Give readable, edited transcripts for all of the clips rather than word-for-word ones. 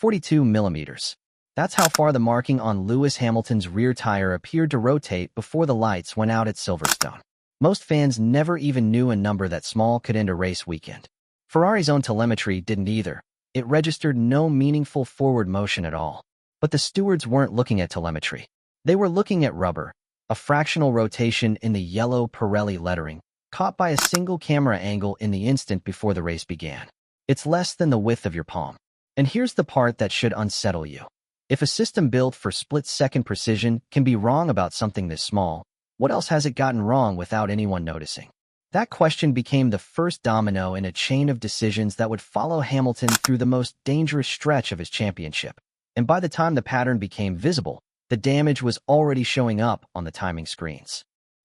42 millimeters. That's how far the marking on Lewis Hamilton's rear tire appeared to rotate before the lights went out at Silverstone. Most fans never even knew a number that small could end a race weekend. Ferrari's own telemetry didn't either. It registered no meaningful forward motion at all. But the stewards weren't looking at telemetry. They were looking at rubber, a fractional rotation in the yellow Pirelli lettering, caught by a single camera angle in the instant before the race began. It's less than the width of your palm. And here's the part that should unsettle you. If a system built for split-second precision can be wrong about something this small, what else has it gotten wrong without anyone noticing? That question became the first domino in a chain of decisions that would follow Hamilton through the most dangerous stretch of his championship. And by the time the pattern became visible, the damage was already showing up on the timing screens.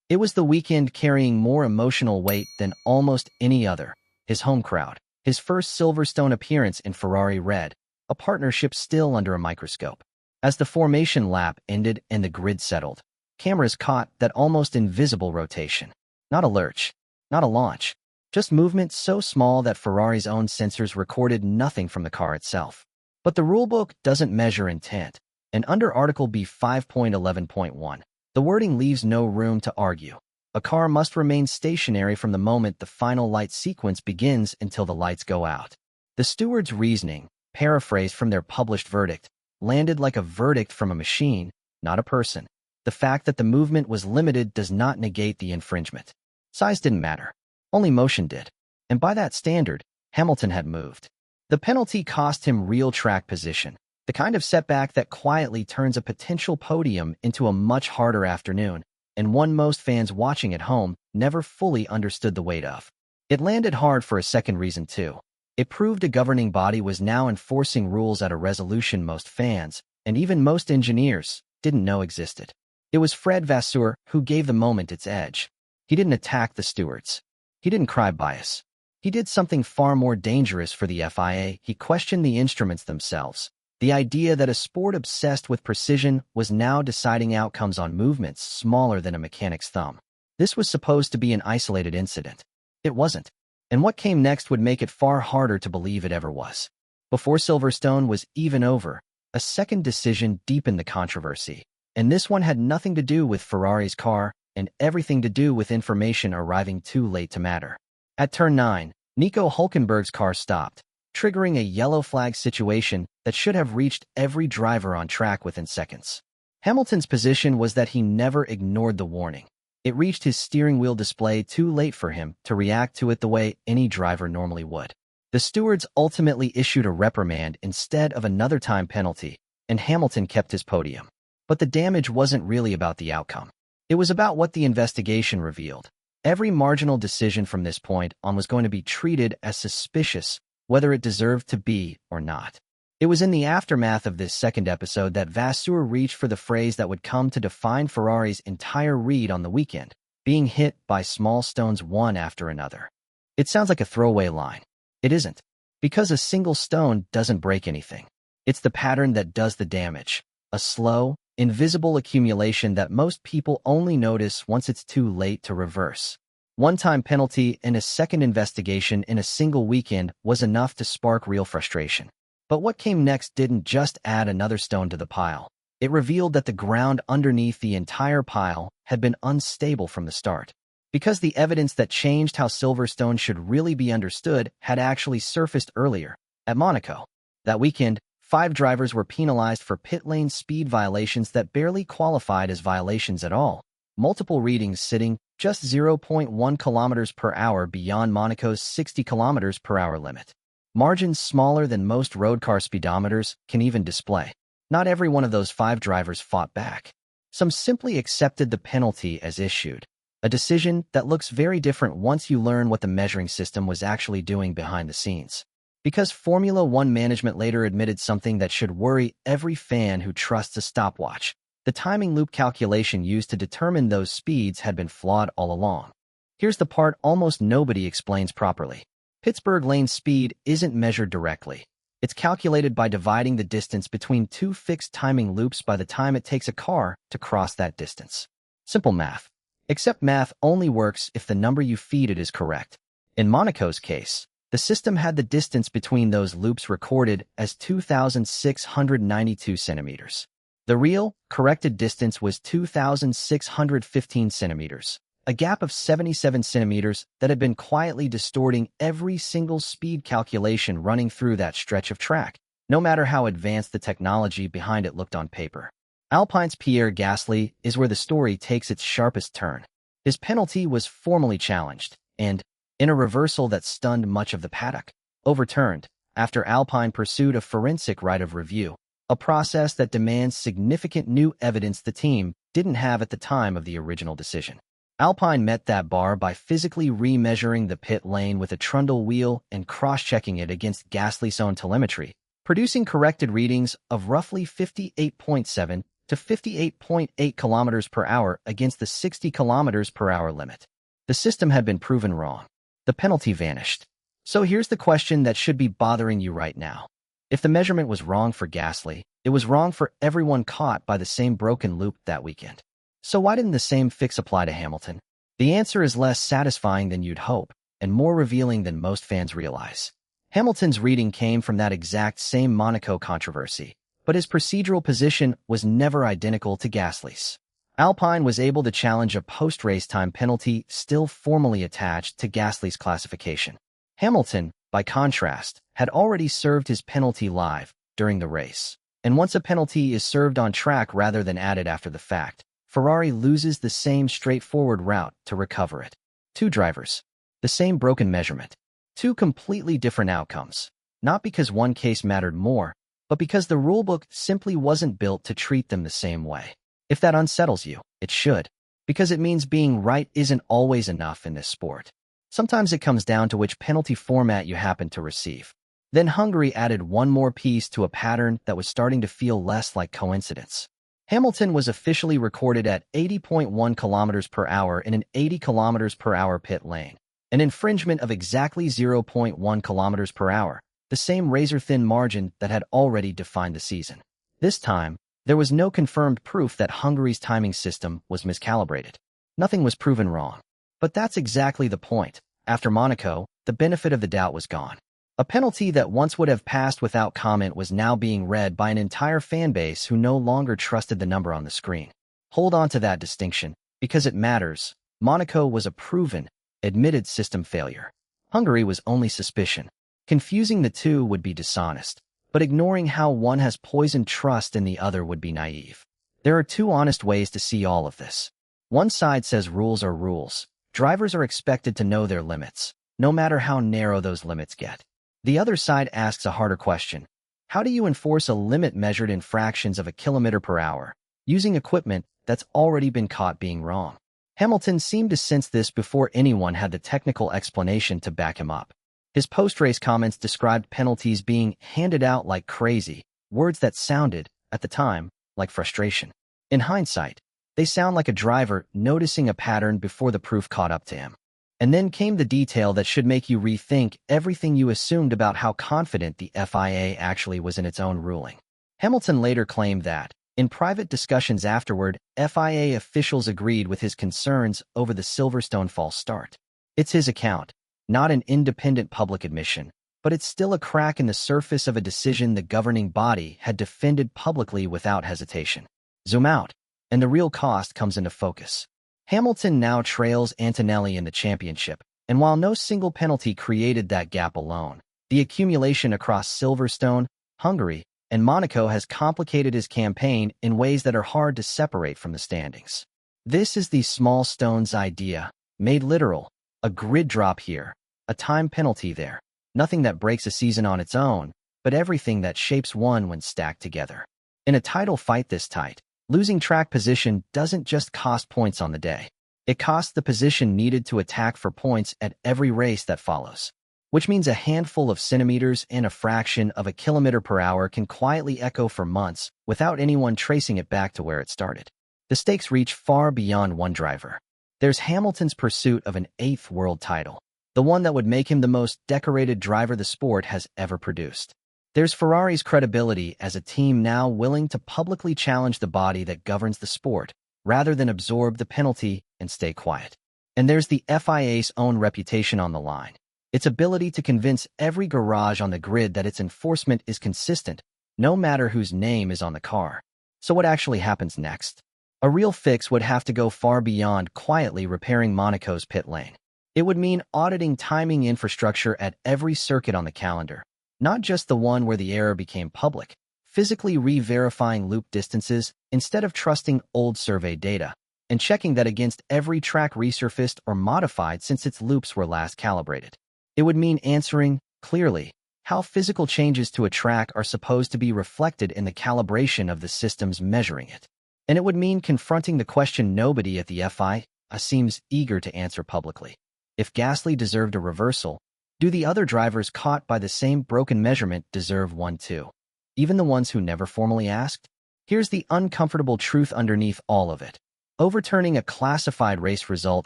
It was the weekend carrying more emotional weight than almost any other. His home crowd, his first Silverstone appearance in Ferrari red, a partnership still under a microscope. As the formation lap ended and the grid settled, cameras caught that almost invisible rotation. Not a lurch, not a launch, just movement so small that Ferrari's own sensors recorded nothing from the car itself. But the rulebook doesn't measure intent, and under Article B 5.11.1, the wording leaves no room to argue. A car must remain stationary from the moment the final light sequence begins until the lights go out. The steward's reasoning, paraphrased from their published verdict, landed like a verdict from a machine, not a person. The fact that the movement was limited does not negate the infringement. Size didn't matter. Only motion did. And by that standard, Hamilton had moved. The penalty cost him real track position, the kind of setback that quietly turns a potential podium into a much harder afternoon, and one most fans watching at home never fully understood the weight of. It landed hard for a second reason too. It proved a governing body was now enforcing rules at a resolution most fans, and even most engineers, didn't know existed. It was Fred Vasseur who gave the moment its edge. He didn't attack the stewards. He didn't cry bias. He did something far more dangerous for the FIA. He questioned the instruments themselves. The idea that a sport obsessed with precision was now deciding outcomes on movements smaller than a mechanic's thumb. This was supposed to be an isolated incident. It wasn't. And what came next would make it far harder to believe it ever was. Before Silverstone was even over, a second decision deepened the controversy. And this one had nothing to do with Ferrari's car and everything to do with information arriving too late to matter. At turn 9, Nico Hülkenberg's car stopped, triggering a yellow flag situation that should have reached every driver on track within seconds. Hamilton's position was that he never ignored the warning. It reached his steering wheel display too late for him to react to it the way any driver normally would. The stewards ultimately issued a reprimand instead of another time penalty, and Hamilton kept his podium. But the damage wasn't really about the outcome. It was about what the investigation revealed. Every marginal decision from this point on was going to be treated as suspicious, whether it deserved to be or not. It was in the aftermath of this second episode that Vasseur reached for the phrase that would come to define Ferrari's entire read on the weekend, being hit by small stones one after another. It sounds like a throwaway line. It isn't, because a single stone doesn't break anything. It's the pattern that does the damage, a slow, invisible accumulation that most people only notice once it's too late to reverse. One-time penalty and a second investigation in a single weekend was enough to spark real frustration. But what came next didn't just add another stone to the pile. It revealed that the ground underneath the entire pile had been unstable from the start. Because the evidence that changed how Silverstone should really be understood had actually surfaced earlier, at Monaco. That weekend, 5 drivers were penalized for pit lane speed violations that barely qualified as violations at all, multiple readings sitting just 0.1 kilometers per hour beyond Monaco's 60 kilometers per hour limit. Margins smaller than most road car speedometers can even display. Not every one of those 5 drivers fought back. Some simply accepted the penalty as issued, a decision that looks very different once you learn what the measuring system was actually doing behind the scenes. Because Formula One management later admitted something that should worry every fan who trusts a stopwatch. The timing loop calculation used to determine those speeds had been flawed all along. Here's the part almost nobody explains properly. Pittsburgh lane speed isn't measured directly. It's calculated by dividing the distance between 2 fixed timing loops by the time it takes a car to cross that distance. Simple math. Except math only works if the number you feed it is correct. In Monaco's case, The system had the distance between those loops recorded as 2,692 centimeters. The real, corrected distance was 2,615 centimeters, a gap of 77 centimeters that had been quietly distorting every single speed calculation running through that stretch of track, no matter how advanced the technology behind it looked on paper. Alpine's Pierre Gasly is where the story takes its sharpest turn. His penalty was formally challenged, and, in a reversal that stunned much of the paddock, overturned after Alpine pursued a forensic right of review, a process that demands significant new evidence the team didn't have at the time of the original decision. Alpine met that bar by physically remeasuring the pit lane with a trundle wheel and cross-checking it against Gasly's own telemetry, producing corrected readings of roughly 58.7 to 58.8 kilometers per hour against the 60 kilometers per hour limit. The system had been proven wrong. The penalty vanished. So here's the question that should be bothering you right now. If the measurement was wrong for Gasly, it was wrong for everyone caught by the same broken loop that weekend. So why didn't the same fix apply to Hamilton? The answer is less satisfying than you'd hope, and more revealing than most fans realize. Hamilton's reading came from that exact same Monaco controversy, but his procedural position was never identical to Gasly's. Alpine was able to challenge a post-race time penalty still formally attached to Gasly's classification. Hamilton, by contrast, had already served his penalty live during the race. And once a penalty is served on track rather than added after the fact, Ferrari loses the same straightforward route to recover it. Two drivers, the same broken measurement, two completely different outcomes, not because one case mattered more, but because the rulebook simply wasn't built to treat them the same way. If that unsettles you, it should, because it means being right isn't always enough in this sport. Sometimes it comes down to which penalty format you happen to receive. Then Hungary added one more piece to a pattern that was starting to feel less like coincidence. Hamilton was officially recorded at 80.1 kilometers per hour in an 80 kilometers per hour pit lane, an infringement of exactly 0.1 kilometers per hour, the same razor-thin margin that had already defined the season. This time, there was no confirmed proof that Hungary's timing system was miscalibrated. Nothing was proven wrong. But that's exactly the point. After Monaco, the benefit of the doubt was gone. A penalty that once would have passed without comment was now being read by an entire fan base who no longer trusted the number on the screen. Hold on to that distinction, because it matters. Monaco was a proven, admitted system failure. Hungary was only suspicion. Confusing the two would be dishonest, but ignoring how one has poisoned trust and the other would be naive. There are two honest ways to see all of this. One side says rules are rules. Drivers are expected to know their limits, no matter how narrow those limits get. The other side asks a harder question. How do you enforce a limit measured in fractions of a kilometer per hour, using equipment that's already been caught being wrong? Hamilton seemed to sense this before anyone had the technical explanation to back him up. His post-race comments described penalties being handed out like crazy, words that sounded, at the time, like frustration. In hindsight, they sound like a driver noticing a pattern before the proof caught up to him. And then came the detail that should make you rethink everything you assumed about how confident the FIA actually was in its own ruling. Hamilton later claimed that, in private discussions afterward, FIA officials agreed with his concerns over the Silverstone false start. It's his account, not an independent public admission, but it's still a crack in the surface of a decision the governing body had defended publicly without hesitation. Zoom out, and the real cost comes into focus. Hamilton now trails Antonelli in the championship, and while no single penalty created that gap alone, the accumulation across Silverstone, Hungary, and Monaco has complicated his campaign in ways that are hard to separate from the standings. This is the small stones idea, made literal, a grid drop here, a time penalty there, nothing that breaks a season on its own, but everything that shapes one when stacked together. In a title fight this tight, losing track position doesn't just cost points on the day. It costs the position needed to attack for points at every race that follows, which means a handful of centimeters and a fraction of a kilometer per hour can quietly echo for months without anyone tracing it back to where it started. The stakes reach far beyond one driver. There's Hamilton's pursuit of an 8th world title, the one that would make him the most decorated driver the sport has ever produced. There's Ferrari's credibility as a team now willing to publicly challenge the body that governs the sport, rather than absorb the penalty and stay quiet. And there's the FIA's own reputation on the line. its ability to convince every garage on the grid that its enforcement is consistent, no matter whose name is on the car. So what actually happens next? A real fix would have to go far beyond quietly repairing Monaco's pit lane. It would mean auditing timing infrastructure at every circuit on the calendar, not just the one where the error became public, physically re-verifying loop distances instead of trusting old survey data, and checking that against every track resurfaced or modified since its loops were last calibrated. It would mean answering, clearly, how physical changes to a track are supposed to be reflected in the calibration of the systems measuring it. And it would mean confronting the question nobody at the FIA seems eager to answer publicly. If Gasly deserved a reversal, do the other drivers caught by the same broken measurement deserve one too? Even the ones who never formally asked? Here's the uncomfortable truth underneath all of it. Overturning a classified race result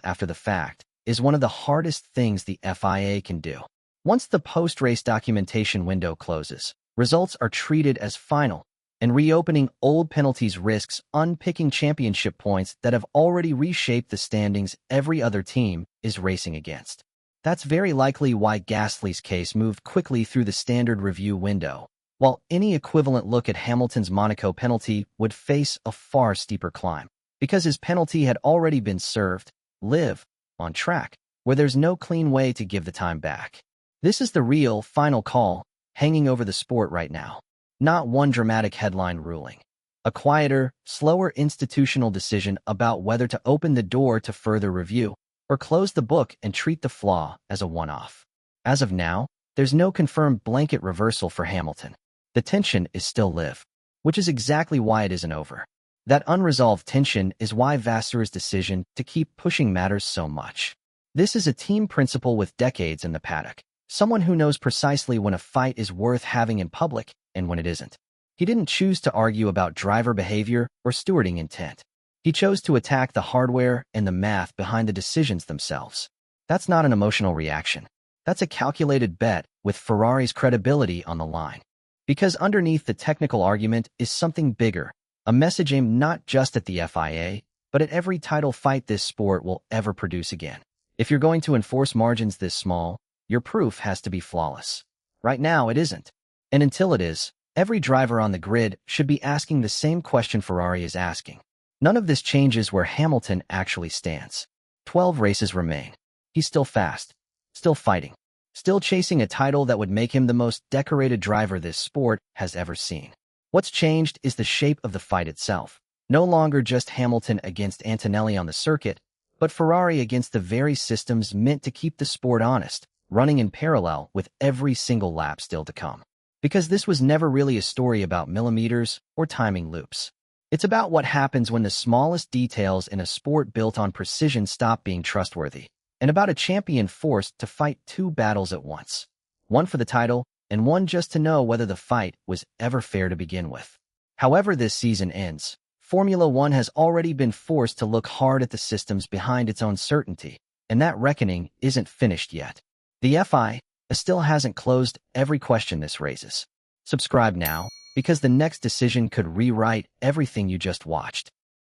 after the fact is one of the hardest things the FIA can do. Once the post-race documentation window closes, results are treated as final, and reopening old penalties risks unpicking championship points that have already reshaped the standings every other team is racing against. That's very likely why Gasly's case moved quickly through the standard review window, while any equivalent look at Hamilton's Monaco penalty would face a far steeper climb, because his penalty had already been served, live, on track, where there's no clean way to give the time back. This is the real, final call hanging over the sport right now. Not one dramatic headline ruling. A quieter, slower institutional decision about whether to open the door to further review or close the book and treat the flaw as a one-off. As of now, there's no confirmed blanket reversal for Hamilton. The tension is still live, which is exactly why it isn't over. That unresolved tension is why Vasseur's decision to keep pushing matters so much. This is a team principal with decades in the paddock, someone who knows precisely when a fight is worth having in public and when it isn't. He didn't choose to argue about driver behavior or stewarding intent. He chose to attack the hardware and the math behind the decisions themselves. That's not an emotional reaction. That's a calculated bet with Ferrari's credibility on the line. Because underneath the technical argument is something bigger, a message aimed not just at the FIA, but at every title fight this sport will ever produce again. If you're going to enforce margins this small, your proof has to be flawless. Right now, it isn't. And until it is, every driver on the grid should be asking the same question Ferrari is asking. None of this changes where Hamilton actually stands. 12 races remain. He's still fast, still fighting, still chasing a title that would make him the most decorated driver this sport has ever seen. What's changed is the shape of the fight itself. No longer just Hamilton against Antonelli on the circuit, but Ferrari against the very systems meant to keep the sport honest, running in parallel with every single lap still to come. Because this was never really a story about millimeters or timing loops. It's about what happens when the smallest details in a sport built on precision stop being trustworthy, and about a champion forced to fight two battles at once. One for the title, and one just to know whether the fight was ever fair to begin with. However this season ends, Formula One has already been forced to look hard at the systems behind its own certainty, and that reckoning isn't finished yet. The FIA still hasn't closed every question this raises. Subscribe now, because the next decision could rewrite everything you just watched.